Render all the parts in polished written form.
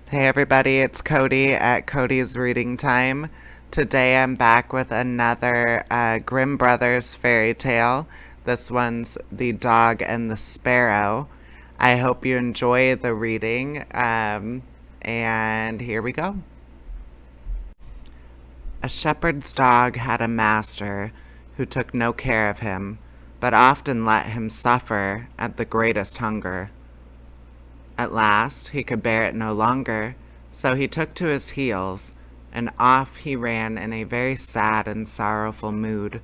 Hey everybody, it's Cody at Cody's Reading Time. Today I'm back with another Grimm Brothers fairy tale. This one's The Dog and the Sparrow. I hope you enjoy the reading, and here we go. A shepherd's dog had a master who took no care of him, but often let him suffer at the greatest hunger. At last he could bear it no longer, so he took to his heels, and off he ran in a very sad and sorrowful mood.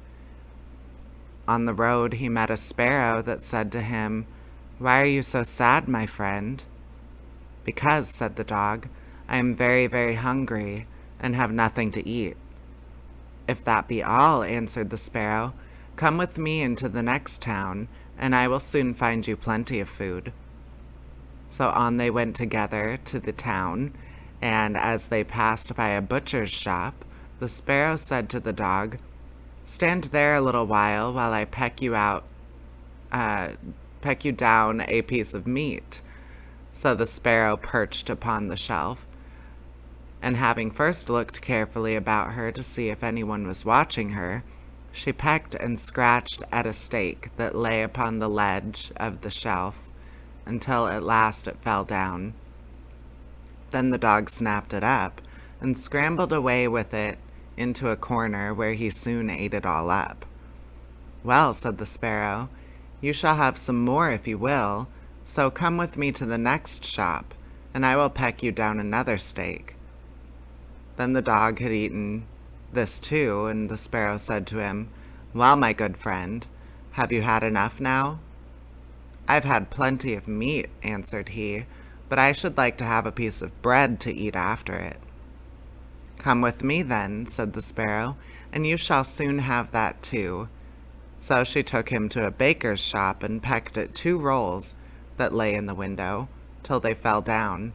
On the road he met a sparrow that said to him, "Why are you so sad, my friend?" "Because," said the dog, "I am very, very hungry, and have nothing to eat." "If that be all," answered the sparrow, "come with me into the next town, and I will soon find you plenty of food." So on they went together to the town, and as they passed by a butcher's shop, the sparrow said to the dog, "Stand there a little while I peck you down a piece of meat." So the sparrow perched upon the shelf, and having first looked carefully about her to see if anyone was watching her, she pecked and scratched at a steak that lay upon the ledge of the shelf, until at last it fell down. Then the dog snapped it up and scrambled away with it into a corner where he soon ate it all up. "Well," said the sparrow, "you shall have some more if you will, so come with me to the next shop, and I will peck you down another steak." Then the dog had eaten this too, and the sparrow said to him, "Well, my good friend, have you had enough now?" "I've had plenty of meat," answered he, "but I should like to have a piece of bread to eat after it." "Come with me then," said the sparrow, "and you shall soon have that too." So she took him to a baker's shop and pecked at 2 rolls that lay in the window, till they fell down,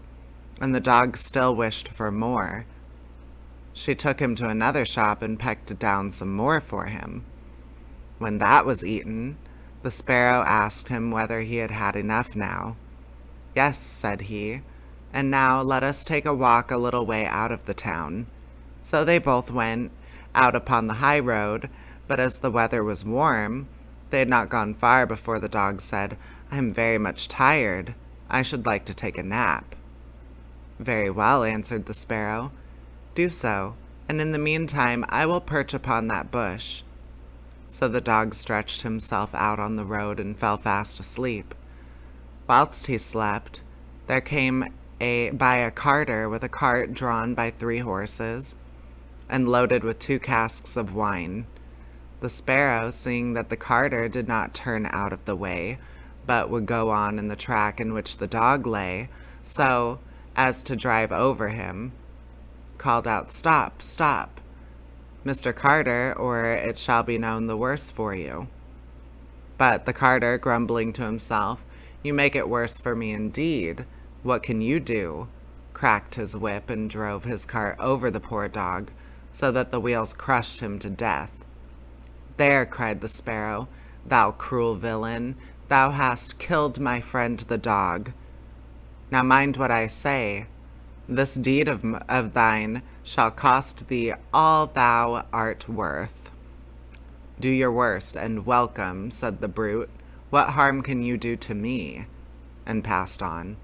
and the dog still wished for more. She took him to another shop and pecked down some more for him. When that was eaten, the sparrow asked him whether he had had enough now. "Yes," said he, "and now let us take a walk a little way out of the town." So they both went out upon the high road, but as the weather was warm, they had not gone far before the dog said, "I am very much tired. I should like to take a nap." "Very well," answered the sparrow. "Do so, and in the meantime I will perch upon that bush." So the dog stretched himself out on the road and fell fast asleep. Whilst he slept, there came by a carter with a cart drawn by 3 horses, and loaded with 2 casks of wine. The sparrow, seeing that the carter did not turn out of the way, but would go on in the track in which the dog lay, so as to drive over him, called out, "Stop, stop, Mr. Carter, or it shall be known the worse for you." But the carter, grumbling to himself, "You make it worse for me indeed. What can you do?" cracked his whip and drove his cart over the poor dog, so that the wheels crushed him to death. "There," cried the sparrow, "thou cruel villain, thou hast killed my friend the dog. Now mind what I say. This deed of thine shall cost thee all thou art worth." "Do your worst, and welcome," said the brute. "What harm can you do to me?" and passed on.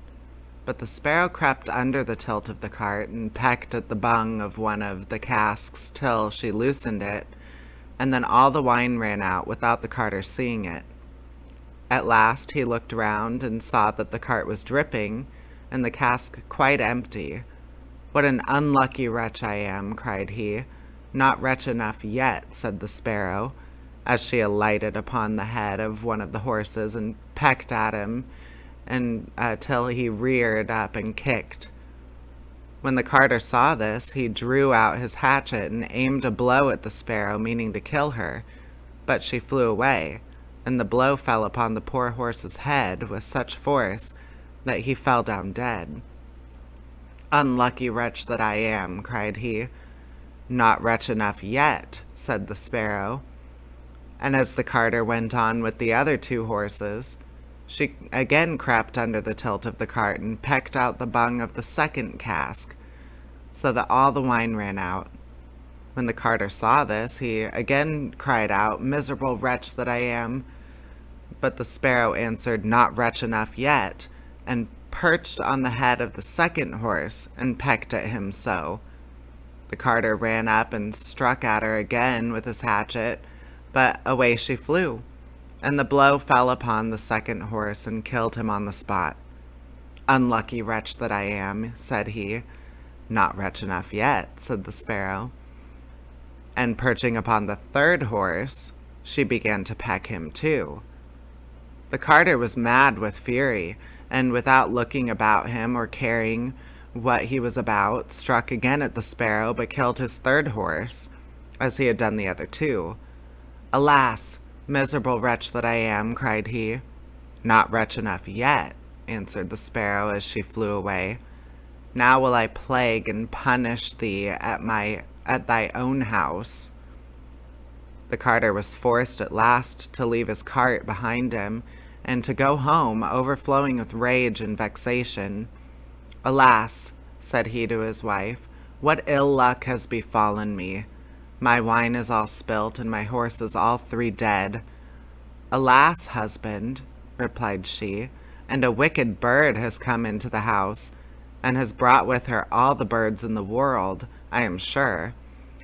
But the sparrow crept under the tilt of the cart and pecked at the bung of one of the casks till she loosened it, and then all the wine ran out without the carter seeing it. At last he looked round and saw that the cart was dripping, and the cask quite empty. "What an unlucky wretch I am," cried he. "Not wretch enough yet," said the sparrow, as she alighted upon the head of one of the horses and pecked at him till he reared up and kicked. When the carter saw this, he drew out his hatchet and aimed a blow at the sparrow, meaning to kill her, but she flew away, and the blow fell upon the poor horse's head with such force that he fell down dead. "Unlucky wretch that I am," cried he. "Not wretch enough yet," said the sparrow. And as the carter went on with the other 2 horses, She again crept under the tilt of the cart and pecked out the bung of the second cask, so that all the wine ran out. When the carter saw this, he again cried out, "Miserable wretch that I am!" But the sparrow answered, "Not wretch enough yet," and perched on the head of the second horse and pecked at him so. The carter ran up and struck at her again with his hatchet, but away she flew, and the blow fell upon the second horse and killed him on the spot. "Unlucky wretch that I am," said he. "Not wretch enough yet," said the sparrow. And perching upon the third horse, she began to peck him too. The carter was mad with fury, and without looking about him or caring what he was about, struck again at the sparrow, but killed his third horse, as he had done the other two. "Alas, miserable wretch that I am," cried he. "Not wretch enough yet," answered the sparrow as she flew away. "Now will I plague and punish thee at thy own house." The carter was forced at last to leave his cart behind him and to go home, overflowing with rage and vexation. "Alas," said he to his wife, "what ill luck has befallen me. My wine is all spilt, and my horses all three dead." "Alas, husband," replied she, "and a wicked bird has come into the house, and has brought with her all the birds in the world, I am sure,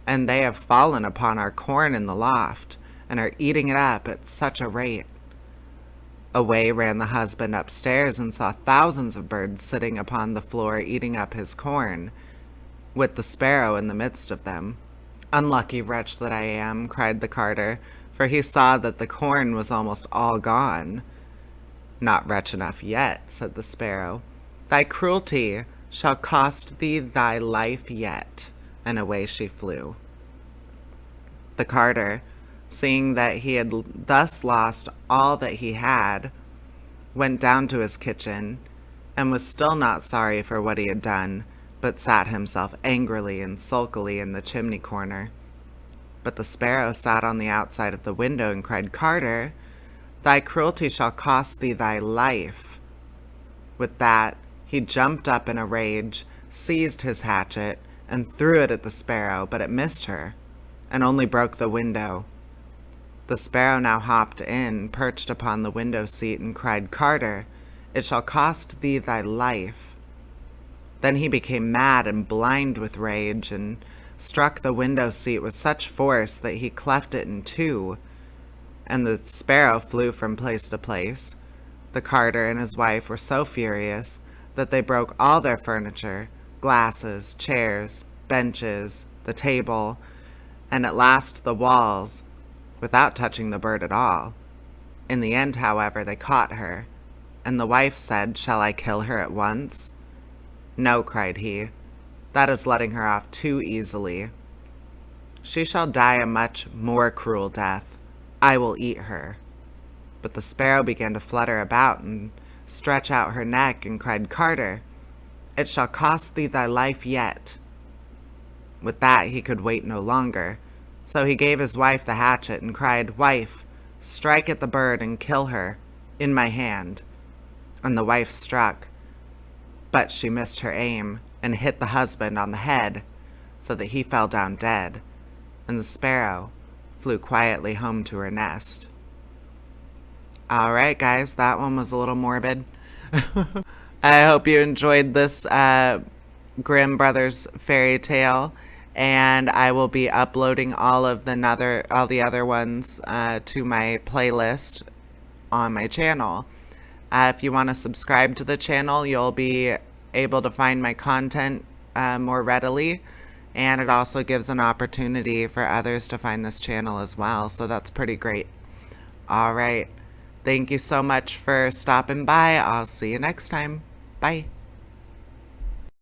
and they have fallen upon our corn in the loft, and are eating it up at such a rate." Away ran the husband upstairs and saw thousands of birds sitting upon the floor eating up his corn, with the sparrow in the midst of them. "Unlucky wretch that I am," cried the carter, for he saw that the corn was almost all gone. "Not wretch enough yet," said the sparrow. "Thy cruelty shall cost thee thy life yet," and away she flew. The carter, seeing that he had thus lost all that he had, went down to his kitchen, and was still not sorry for what he had done, but sat himself angrily and sulkily in the chimney corner. But the sparrow sat on the outside of the window and cried, "Carter, thy cruelty shall cost thee thy life." With that, he jumped up in a rage, seized his hatchet, and threw it at the sparrow, but it missed her, and only broke the window. The sparrow now hopped in, perched upon the window seat, and cried, "Carter, it shall cost thee thy life." Then he became mad and blind with rage, and struck the window seat with such force that he cleft it in two, and the sparrow flew from place to place. The carter and his wife were so furious that they broke all their furniture, glasses, chairs, benches, the table, and at last the walls, without touching the bird at all. In the end, however, they caught her, and the wife said, "Shall I kill her at once?" "No," cried he, "that is letting her off too easily. She shall die a much more cruel death. I will eat her." But the sparrow began to flutter about and stretch out her neck, and cried, "Carter, it shall cost thee thy life yet." With that he could wait no longer, so he gave his wife the hatchet and cried, "Wife, strike at the bird and kill her, in my hand." And the wife struck, but she missed her aim and hit the husband on the head, so that he fell down dead, and the sparrow flew quietly home to her nest. All right, guys, that one was a little morbid. I hope you enjoyed this Grimm Brothers fairy tale, and I will be uploading all the other ones to my playlist on my channel. If you want to subscribe to the channel, you'll be able to find my content more readily, and it also gives an opportunity for others to find this channel as well, so that's pretty great. All right. Thank you so much for stopping by. I'll see you next time. Bye.